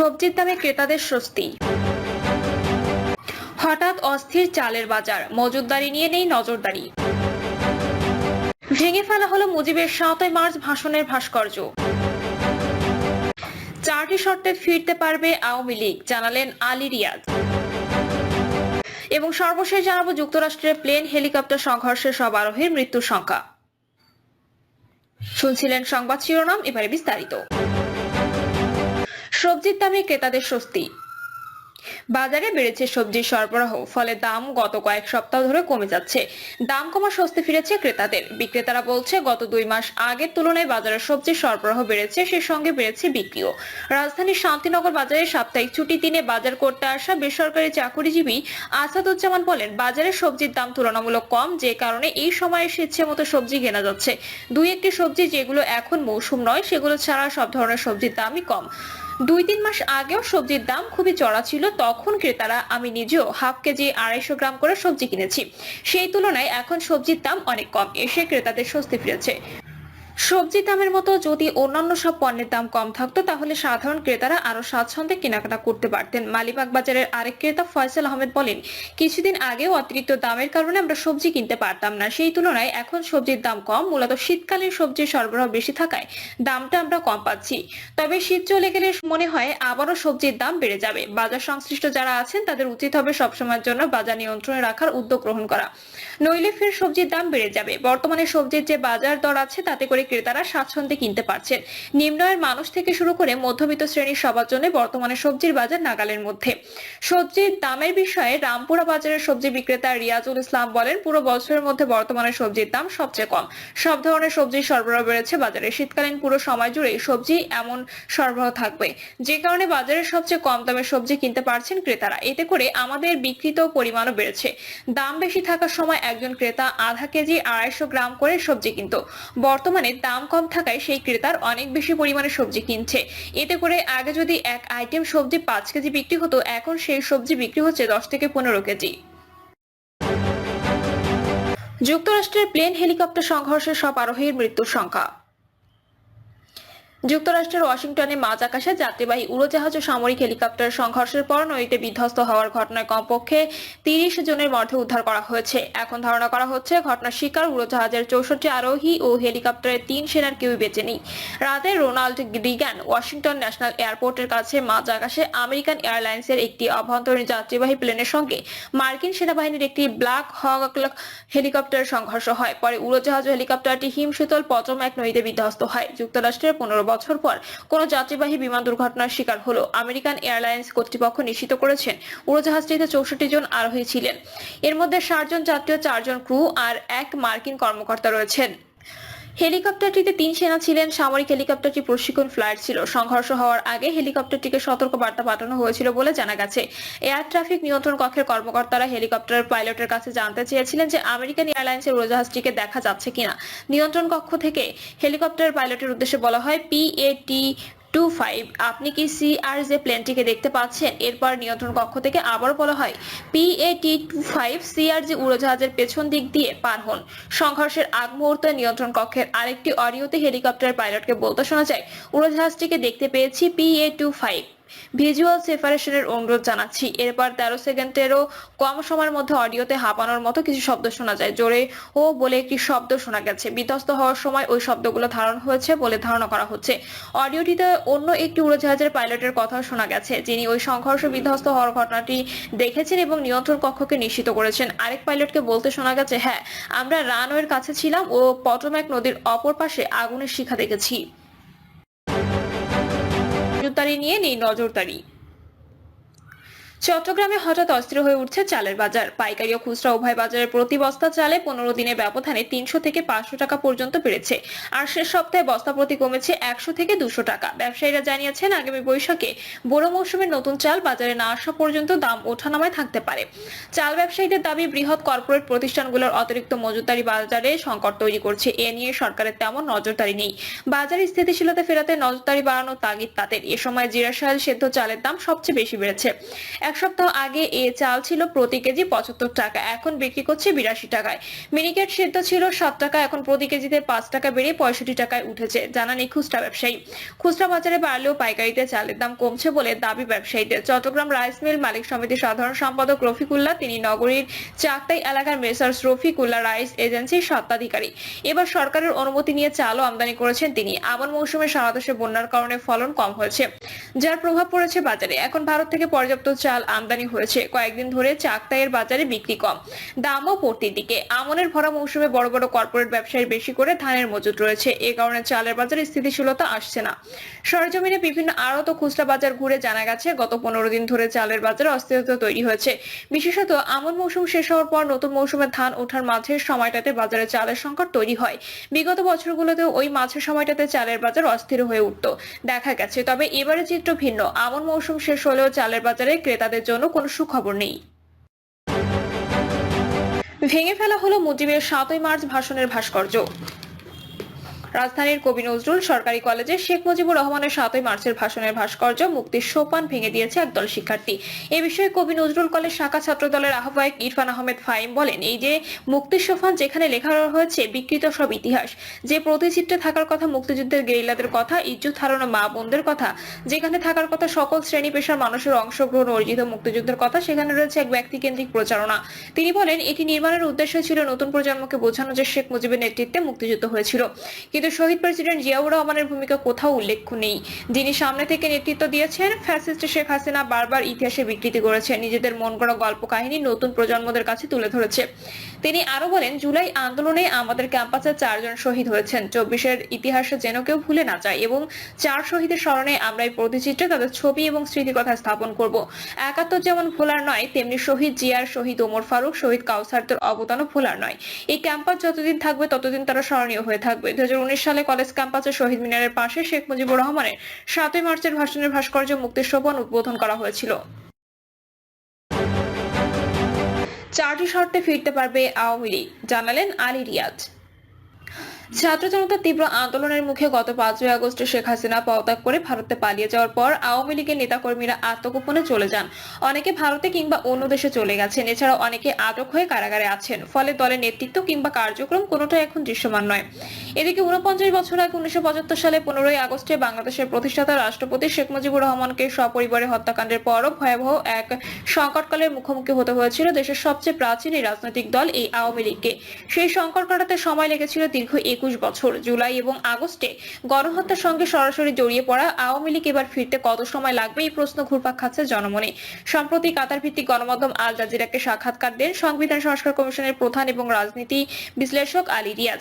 সবজির দামে ক্রেতাদের স্বস্তি। হঠাৎ অস্থির চালের বাজার, মজুতদারি নিয়ে নেই নজরদারি। ভেঙে ফেলা হলো মুজিবের 7 মার্চ ভাষণের ভাস্কর্য। 4টি শর্তে ফিরতে পারবে আওয়ামী লীগ, জানালেন আলী রিয়াজ। এবং সর্বশেষ জানাবো যুক্তরাষ্ট্রের প্লেন হেলিকপ্টার সংঘর্ষে সব আরোহীর মৃত্যুর সংখ্যা। শুনছিলেন সংবাদ শিরোনাম, এবারে বিস্তারিত। সবজির দামে ক্রেতাদের স্বস্তি। বাজারে বেড়েছে সবজির সরবরাহ, ফলে দাম গত কয়েক সপ্তাহ ধরে কমে যাচ্ছে। দাম কমা স্বস্তি ফিরেছে ক্রেতাদের। বিক্রেতারা বলছে গত 2 মাস আগের তুলনায় বাজারে সবজির সরবরাহ বেড়েছে, সে সঙ্গে বেড়েছে বিক্রিও। রাজধানীর শান্তিনগর বাজারে সাপ্তাহিক ছুটির দিনে বাজার করতে আসা বেসরকারি চাকুরিজীবী আসাদুজ্জামান বলেন, বাজারে সবজির দাম তুলনামূলক কম, যে কারণে এই সময়ে ইচ্ছে মতো সবজি কেনা যাচ্ছে। 2-1টি সবজি যেগুলো এখন মৌসুম নয়, সেগুলো ছাড়া সব ধরনের সবজির দামই কম। 2-3 মাস আগেও সবজির দাম খুবই চড়া ছিল, তখন ক্রেতারা, আমি নিজেও হাফ কেজি 250 গ্রাম করে সবজি কিনেছি। সেই তুলনায় এখন সবজির দাম অনেক কম, এসে ক্রেতাদের স্বস্তি ফিরেছে। সবজির দামের মতো যদি অন্যান্য সব পণ্যের দাম কম থাকতো, তাহলে সাধারণ ক্রেতারা আরো স্বাচ্ছন্দ্যে কেনাকাটা করতে পারতেন। মালিবাগ বাজারের আরেক ক্রেতা ফয়সাল আহমেদ বলেন, কিছুদিন আগেও অতিরিক্ত দামের কারণে আমরা সবজি কিনতে পারতাম না, সেই তুলনায় এখন সবজির দাম কম। মূলত শীতকালীন সবজির সরবরাহ বেশি থাকায় দামটা আমরা কম পাচ্ছি। তবে শীত চলে গেলে মনে হয় আবারও সবজির দাম বেড়ে যাবে। বাজার সংশ্লিষ্ট যারা আছেন তাদের উচিত হবে সবসময়ের জন্য বাজার নিয়ন্ত্রণে রাখার উদ্যোগ গ্রহণ করা, নইলে ফের সবজির দাম বেড়ে যাবে। বর্তমানে সবজির যে বাজার দর আছে, তাতে করে ক্রেতারা স্বাচ্ছন্দ্যে কিনতে পারছেন। নিম্ন আয়ের মানুষ থেকে শুরু করে মধ্যবিত্ত শ্রেণীর সবার জন্য বর্তমানে সবজির বাজার নাগালের মধ্যে। সবজির দামের বিষয়ে রামপুরা বাজারের সবজি বিক্রেতা রিয়াজুল ইসলাম বলেন, পুরো বছরের মধ্যে বর্তমানে সবজির দাম সবচেয়ে কম। সব ধরনের সবজির সরবরাহ বেড়েছে বাজারে। শীতকালীন পুরো সময় জুড়েই সবজি এমন সরবরাহ থাকবে, যে কারণে বাজারের সবচেয়ে কম দামে সবজি কিনতে পারছেন ক্রেতারা। এতে করে আমাদের বিক্রিত পরিমাণও বেড়েছে। দাম বেশি থাকার সময় একজন ক্রেতা আধা কেজি 250 গ্রাম করে সবজি কিনত। বর্তমানে দাম কম থাকায় সেই ক্রেতার অনেক বেশি পরিমাণে সবজি কিনছে। এতে করে আগে যদি এক আইটেম সবজি 5 কেজি বিক্রি হতো, এখন সেই সবজি বিক্রি হচ্ছে 10 থেকে 15 কেজি। যুক্তরাষ্ট্রের প্লেন হেলিকপ্টার সংঘর্ষে সব আরোহীর মৃত্যুর সংখ্যা। যুক্তরাষ্ট্রের ওয়াশিংটনে মাঝ আকাশে যাত্রীবাহী উড়োজাহাজ ও সামরিক হেলিকপ্টার সংঘর্ষের পর নদীতে বিধ্বস্ত হওয়ার ঘটনায় কমপক্ষে 30 জনের মধ্যে উদ্ধার করা হয়েছে। এখন ধারণা করা হচ্ছে ঘটনার শিকার উড়োজাহাজের 64 আরোহী ও হেলিকপ্টারের 3 সেনার কেউই বেঁচে নেই। রাতে রোনাল্ড রিগান ওয়াশিংটন ন্যাশনাল এয়ারপোর্টের কাছে মাঝ আকাশে আমেরিকান এয়ারলাইন্সের একটি অভ্যন্তরীণ যাত্রীবাহী প্লেনের সঙ্গে মার্কিন সেনাবাহিনীর একটি ব্ল্যাক হক হেলিকপ্টারের সংঘর্ষ হয়। পরে উড়োজাহাজ ও হেলিকপ্টারটি হিমশীতল পটোম্যাক নদীতে বিধ্বস্ত হয়। যুক্তরাষ্ট্রের 15 বছর পর কোন যাত্রীবাহী বিমান দুর্ঘটনার শিকার হলো। আমেরিকান এয়ারলাইন্স কর্তৃপক্ষ নিশ্চিত করেছেন উড়োজাহাজটিতে 64 জন আরোহী ছিলেন। এর মধ্যে 60 জন যাত্রী ও 4 জন ক্রু আর 1 মার্কিন কর্মকর্তা রয়েছেন। হেলিকপ্টারটিতে 3 সেনা ছিলেন। সামরিক হেলিকপ্টারটি প্রশিক্ষণ ফ্লাইট ছিল। সংঘর্ষ হওয়ার আগে হেলিকপ্টারটিকে সতর্ক বার্তা পাঠানো হয়েছিল বলে জানা গেছে। এয়ার ট্রাফিক নিয়ন্ত্রণ কক্ষের কর্মকর্তারা হেলিকপ্টার পাইলটের কাছে জানতে চেয়েছিলেন যে আমেরিকান এয়ারলাইন্সের উড়োজাহাজটিকে দেখা যাচ্ছে কিনা। নিয়ন্ত্রণ কক্ষ থেকে হেলিকপ্টার পাইলটের উদ্দেশ্যে বলা হয়, PAT-25, আপনি কি CRJ প্লেনটিকে দেখতে পাচ্ছেন? এরপর নিয়ন্ত্রণ কক্ষ থেকে আবার বলা হয়, PAT-25 CRJ উড়োজাহাজের পেছন দিক দিয়ে পার হন। সংঘর্ষের আগ মুহূর্তে নিয়ন্ত্রণ কক্ষের আরেকটি অডিওতে হেলিকপ্টার পাইলটকে বলতে শোনা যায়, উড়োজাহাজটিকে দেখতে পেয়েছি, PA-25 ভিজুয়াল সেপারেশনের অনুরোধ জানাচ্ছি। এরপর 13 সেকেন্ডেরও কম সময়ের মধ্যে অডিওতে হাঁপানোর মতো কিছু শব্দ শোনা যায়। জোরে ও বলে একটি শব্দ শোনা গেছে। বিধ্বস্ত হওয়ার সময় ওই শব্দগুলো ধারণ হয়েছে বলে ধারণা করা হচ্ছে। অডিওটিতে অন্য একটি উড়োজাহাজের পাইলটের কথাও শোনা গেছে, যিনি ওই সংঘর্ষ বিধ্বস্ত হওয়ার ঘটনাটি দেখেছেন এবং নিয়ন্ত্রণ কক্ষকে নিশ্চিত করেছেন। আরেক পাইলটকে বলতে শোনা গেছে, হ্যাঁ, আমরা রানওয়ের কাছে ছিলাম ও পটোম্যাক নদীর অপর পাশে আগুনের শিখা দেখেছি। নজরদারি নিয়ে নেই নজরদারি। চট্টগ্রামে হঠাৎ অস্থির হয়ে উঠছে চালের বাজার। পাইকারি ও খুচরা উভয় বাজারে প্রতি বস্তা চালে 15 দিনের ব্যবধানে 300 থেকে 500 টাকা পর্যন্ত বেড়েছে। আর শেষ সপ্তাহে বস্তা প্রতি কমেছে 100 থেকে 200 টাকা। ব্যবসায়ীরা জানিয়েছেন, আগামী বৈশাখে বোরো মৌসুমের নতুন চাল বাজারে না আসা পর্যন্ত দাম ওঠানামায় থাকতে পারে। চাল ব্যবসায়ীদের দাবি, বৃহৎ কর্পোরেট প্রতিষ্ঠানগুলোর অতিরিক্ত মজুতদারি বাজারে সংকট তৈরি করছে। এ নিয়ে সরকারের তেমন নজরদারি নেই। বাজারে স্থিতিশীলতা ফেরাতে নজরদারি বাড়ানোর তাগিদ তাদের। এ সময় জিরা, শাল, সেদ্ধ চালের দাম সবচেয়ে বেশি বেড়েছে। এক সপ্তাহ আগে এ চাল ছিল প্রতি কেজি 75 টাকা, এখন বিক্রি করছে 82 টাকায়। মিনিকেট সেদ্ধ ছিল 7 টাকা, এখন প্রতি কেজিতে 5 টাকা বেড়ে 65 টাকায় উঠেছে, জানান এই খুচরা ব্যবসায়ী। খুচরা বাজারে বাড়লেও পাইকারিতে চালের দাম কমছে বলে দাবি ব্যবসায়ীদের। চট্টগ্রাম রাইস মিল মালিক সমিতির সাধারণ সম্পাদক রফিকুল্লাহ, তিনি নগরীর চাকতাই এলাকার মেসার্স রফিকুল্লাহ রাইস এজেন্সির স্বত্বাধিকারী। এবার সরকারের অনুমতি নিয়ে চালও আমদানি করেছেন তিনি। আমন মৌসুমে সারা দেশে বন্যার কারণে ফলন কম হয়েছে, যার প্রভাব পড়েছে বাজারে। এখন ভারত থেকে পর্যাপ্ত চাল আমদানি হয়েছে, কয়েকদিন ধরে চাকতাইয়ের বাজারে বিক্রি কম, দামও পড়তির দিকে। আমনের ভরা মৌসুমে বড় বড় কর্পোরেট ব্যবসায়ীর বেশি করে ধানের মজুত রয়েছে, এ কারণে চালের বাজারে স্থিতিশীলতা আসছে না। সরেজমিনে বিভিন্ন আড়ত ও খুচরা বাজার ঘুরে জানা গেছে, গত 15 দিন ধরে চালের বাজারে অস্থিরতা তৈরি হয়েছে। বিশেষত আমন মৌসুম শেষ হওয়ার পর নতুন মৌসুমে ধান ওঠার মাঝের সময়টাতে বাজারে চালের সংকট তৈরি হয়। বিগত বছরগুলোতেও ওই মাঝের সময়টাতে চালের বাজার অস্থির হয়ে উঠত দেখা গেছে। তবে এবারে চিত্র ভিন্ন। আমন মৌসুম শেষ হলেও চালের বাজারে ক্রেতাদের জন্য কোনো সুখবর নেই। ভেঙে ফেলা হলো মুজিবের 7ই মার্চ ভাষণের ভাস্কর্য। রাজধানীর কবি নজরুল সরকারি কলেজে শেখ মুজিবুর রহমানের 7ই মার্চের ভাষণের ভাস্কর্য মুক্তির সোপান ভেঙে দিয়েছে একদল শিক্ষার্থী। এ বিষয়ে কবি নজরুল কলেজ শাখা ছাত্র দলের আহ্বায়ক ইরফান আহমেদ ফাহিম বলেন, এই যে মুক্তির সোপান, যেখানে লেখা হয়েছে বিকৃত সব ইতিহাস, যে প্রতিচিত্রে থাকার কথা মুক্তিযুদ্ধের গেরিলাদের কথা, ইজ্জত হারানো মা বোনদের কথা, যেখানে থাকার কথা সকল শ্রেণী পেশার মানুষের অংশগ্রহণ অর্জিত মুক্তিযুদ্ধের কথা, সেখানে রয়েছে এক ব্যক্তিকেন্দ্রিক প্রচারণা। তিনি বলেন, এটি নির্মাণের উদ্দেশ্য ছিল নতুন প্রজন্মকে বোঝানো যে শেখ মুজিবের নেতৃত্বে মুক্তিযুদ্ধ হয়েছিল, কিন্তু শহীদ প্রেসিডেন্ট জিয়াউর রহমানের ভূমিকা কোথাও উল্লেখ নেই, যিনি সামনে থেকে নেতৃত্ব দিয়েছেন। ফ্যাসিস্ট শেখ হাসিনা বারবার ইতিহাসে বিকৃতি করেছে, নিজেদের মন গড়া গল্প কাহিনী নতুন প্রজন্মদের কাছে তুলে ধরেছে। তিনি আরো বলেন, জুলাই আন্দোলনে আমাদের ক্যাম্পাসে 4 জন শহীদ হয়েছেন, 24-এর ইতিহাস যেন কেউ ভুলে না যায়, এবং 4 শহীদের স্মরণে আমরা এই প্রতিচিত্রে তাদের ছবি এবং স্মৃতিকথা স্থাপন করব। 71 যেমন ভোলার নয়, তেমনি শহীদ জিয়ার, শহীদ ওমর ফারুক, শহীদ কাউসারদের অবদানও ভোলার নয়। এই ক্যাম্পাস যতদিন থাকবে ততদিন তারা স্মরণীয় হয়ে থাকবে। 2019 সালে কলেজ ক্যাম্পাসে শহীদ মিনারের পাশে শেখ মুজিবুর রহমানের 7ই মার্চের ভাষণের ভাস্কর্য মুক্তির সোপান উদ্বোধন করা হয়েছিল। 4টি শর্তে ফিরতে পারবে আওয়ামী লীগ, জানালেন আলী রিয়াজ। ছাত্র জনতার তীব্র আন্দোলনের মুখে গত 5ই আগস্ট শেখ হাসিনা পদত্যাগ করে ভারতে পালিয়ে যাওয়ার পর আওয়ামী লীগের নেতাকর্মীরা আত্মগোপনে চলে যান। অনেকে ভারতে কিংবা অন্য দেশে চলে গেছেন, এছাড়াও অনেকে আটক হয়ে কারাগারে আছেন। ফলে দলের নেতৃত্ব কিংবা কার্যক্রম কোনোটাই এখন দৃশ্যমান নয়। এদিকে 49 বছর আগে 1975 সালে 15ই আগস্টে বাংলাদেশের প্রতিষ্ঠাতা রাষ্ট্রপতি শেখ মুজিবুর রহমানকে সপরিবারে হত্যাকাণ্ডের পরও ভয়াবহ এক সংকটকালের মুখোমুখি হতে হয়েছিল দেশের সবচেয়ে প্রাচীন এই রাজনৈতিক দল এই আওয়ামী লীগকে। সেই সংকট কাটাতে সময় লেগেছিল দীর্ঘ 21 বছর। জুলাই এবং আগস্টে গণহত্যার সঙ্গে সরাসরি জড়িয়ে পড়া আওয়ামী লীগ এবার ফিরতে কত সময় লাগবে, এই প্রশ্ন ঘুরপাক খাচ্ছে জনমনে। সম্প্রতি কাতার ভিত্তিক গণমাধ্যম আল জাজিরাকে সাক্ষাৎকার দেন সংবিধান সংস্কার কমিশনের প্রধান এবং রাজনীতি বিশ্লেষক আলী রিয়াজ।